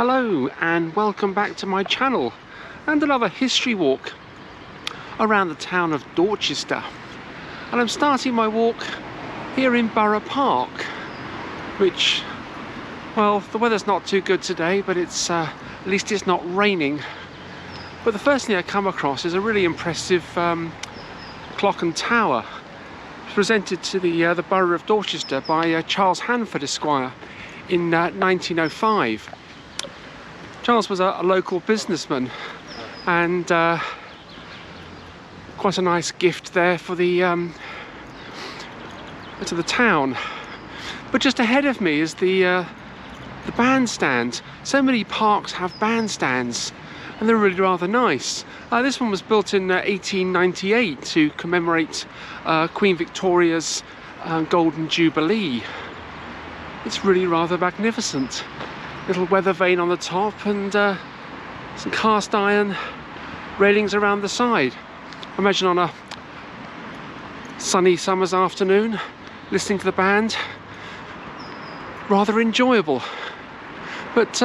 Hello and welcome back to my channel and another history walk around the town of Dorchester. And I'm starting my walk here in Borough Park, which, well, the weather's not too good today, but it's at least it's not raining. But the first thing I come across is a really impressive clock and tower presented to the Borough of Dorchester by Charles Hanford Esquire in 1905. Charles was a local businessman, and quite a nice gift there for the to the town. But just ahead of me is the bandstand. So many parks have bandstands, and they're really rather nice. This one was built in 1898 to commemorate Queen Victoria's Golden Jubilee. It's really rather magnificent. Little weather vane on the top and some cast iron railings around the side. Imagine on a sunny summer's afternoon listening to the band. Rather enjoyable. But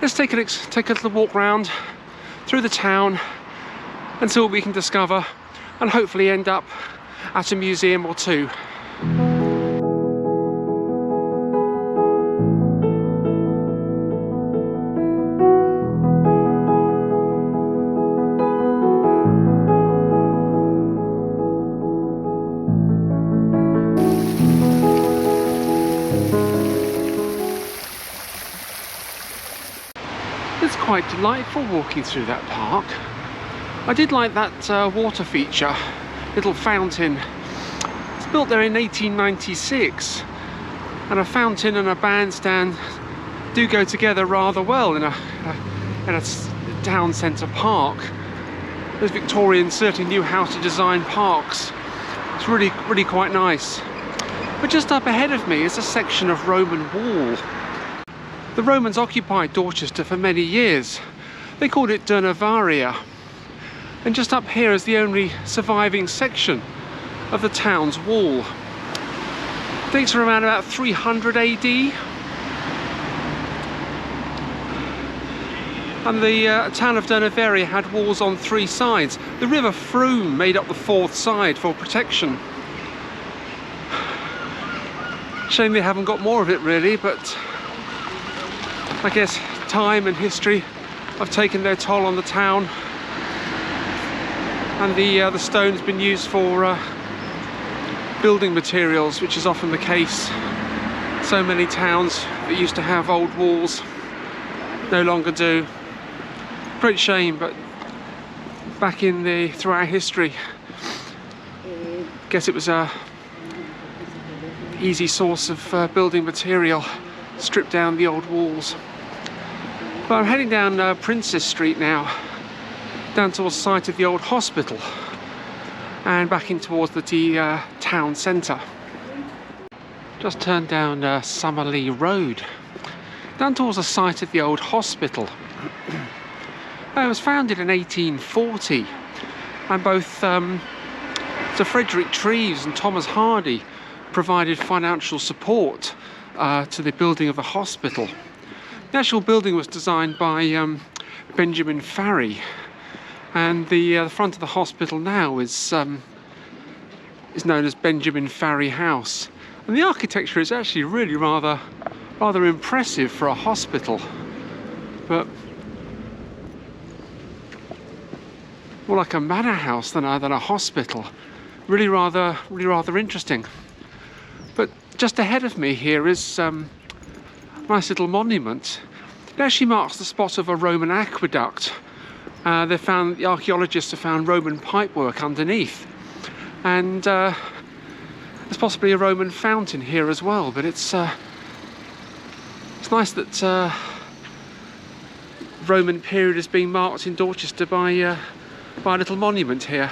let's take a little walk round through the town and see what we can discover, and hopefully end up at a museum or two. It's quite delightful walking through that park. I did like that water feature, little fountain. It's built there in 1896, and a fountain and a bandstand do go together rather well in a town centre park. Those Victorians certainly knew how to design parks. It's really quite nice. But just up ahead of me is a section of Roman wall. The Romans occupied Dorchester for many years. They called it Durnovaria. And just up here is the only surviving section of the town's wall. Dates from around about 300 AD. And the town of Durnovaria had walls on three sides. The River Frome made up the fourth side for protection. Shame they haven't got more of it really, but I guess time and history have taken their toll on the town, and the stone's been used for building materials, which is often the case. So many towns that used to have old walls no longer do. Great shame, but back in throughout history, I guess it was a easy source of building material. Strip down the old walls. But I'm heading down Princess Street now, down towards the site of the old hospital, and back in towards the town centre. Just turned down Summerley Road, down towards the site of the old hospital. It was founded in 1840, and both Sir Frederick Treves and Thomas Hardy provided financial support to the building of the hospital. The actual building was designed by Benjamin Farry, and the front of the hospital now is known as Benjamin Farry House. And the architecture is actually really rather impressive for a hospital, but more like a manor house than a hospital. Really rather interesting. But just ahead of me here is a nice little monument. It actually marks the spot of a Roman aqueduct. The archaeologists have found Roman pipework underneath, and there's possibly a Roman fountain here as well. But it's nice that Roman period is being marked in Dorchester by a little monument here.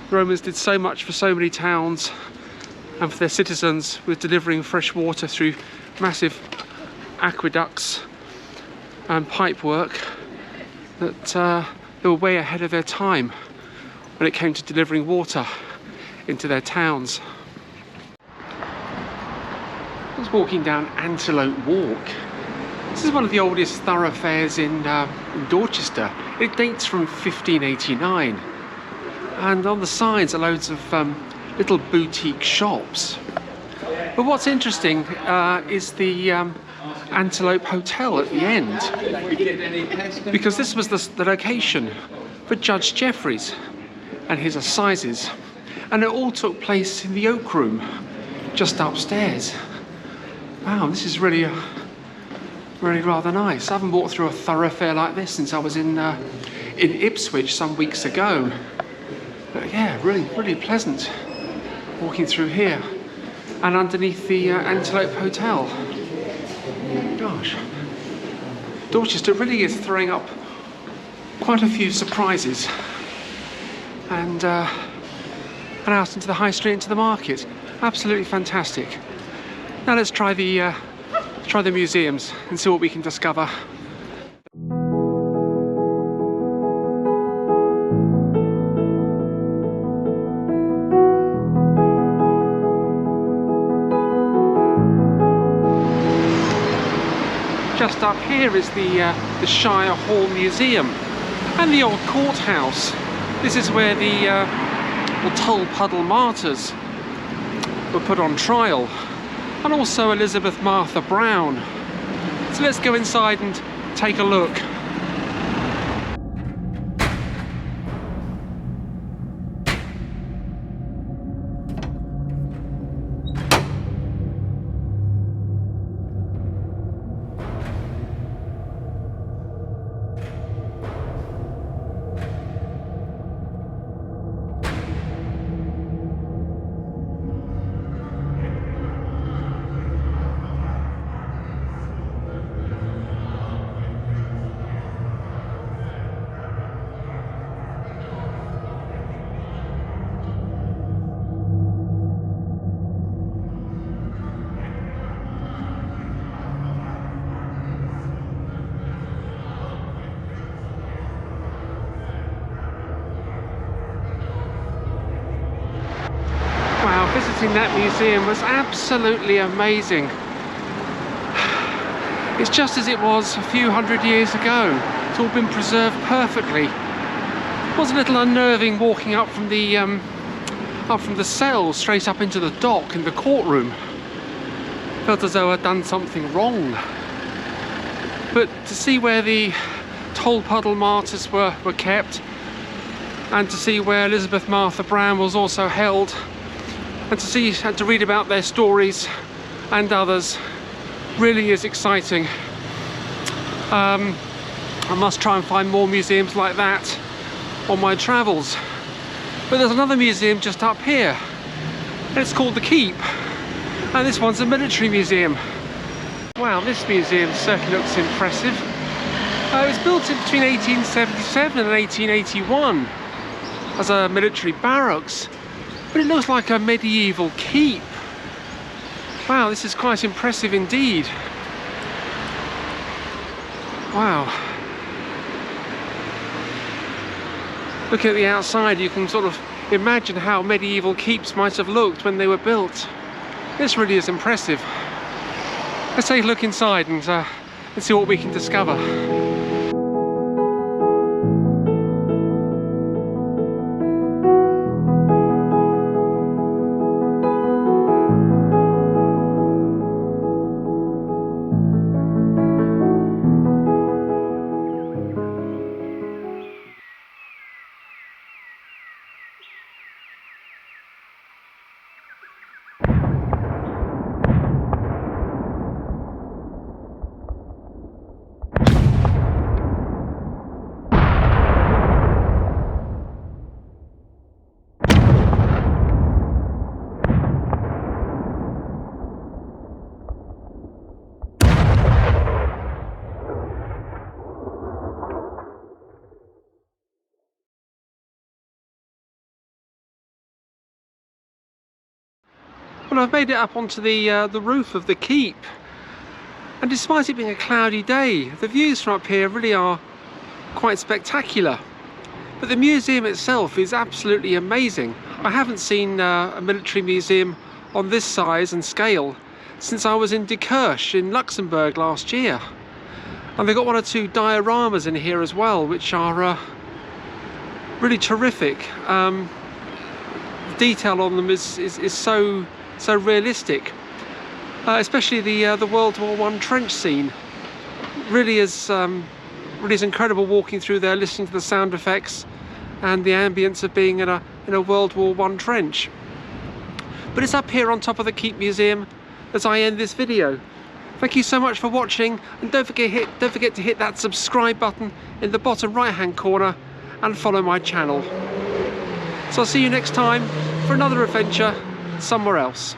The Romans did so much for so many towns and for their citizens, with delivering fresh water through massive aqueducts and pipework, that they were way ahead of their time when it came to delivering water into their towns. I was walking down Antelope Walk, This is one of the oldest thoroughfares in Dorchester. It dates from 1589, and on the sides are loads of little boutique shops. But what's interesting is the Antelope Hotel at the end, because this was the location for Judge Jeffreys and his assizes, and it all took place in the Oak Room just upstairs. Wow, this is really rather nice. I haven't walked through a thoroughfare like this since I was in Ipswich some weeks ago. But yeah, really pleasant walking through here and underneath the Antelope Hotel. Gosh, Dorchester really is throwing up quite a few surprises, and out into the high street, into the market. Absolutely fantastic. Now let's try the museums and see what we can discover. Just up here is the Shire Hall Museum and the old courthouse. This is where the Tolpuddle Martyrs were put on trial, and also Elizabeth Martha Brown. So let's go inside and take a look. Wow, visiting that museum was absolutely amazing. It's just as it was a few hundred years ago. It's all been preserved perfectly. It was a little unnerving walking up from the cell straight up into the dock in the courtroom. Felt as though I'd done something wrong. But to see where the Tolpuddle Martyrs were kept, and to see where Elizabeth Martha Brown was also held, and to read about their stories and others, really is exciting. I must try and find more museums like that on my travels. But there's another museum just up here, and it's called the Keep, and this one's a military museum. Wow, this museum certainly looks impressive. It was built in between 1877 and 1881 as a military barracks, but it looks like a medieval keep. Wow, this is quite impressive indeed. Wow. Looking at the outside, you can sort of imagine how medieval keeps might have looked when they were built. This really is impressive. Let's take a look inside and see what we can discover. Well, I've made it up onto the roof of the keep, and despite it being a cloudy day, the views from up here really are quite spectacular. But the museum itself is absolutely amazing. I haven't seen a military museum on this size and scale since I was in Dorchester in Luxembourg last year. And they've got one or two dioramas in here as well, which are really terrific. The detail on them is so realistic, especially the World War I trench scene. Really is incredible walking through there, listening to the sound effects and the ambience of being in a World War I trench. But it's up here on top of the Keep Museum as I end this video. Thank you so much for watching, and don't forget to hit that subscribe button in the bottom right hand corner and follow my channel. So I'll see you next time for another adventure somewhere else.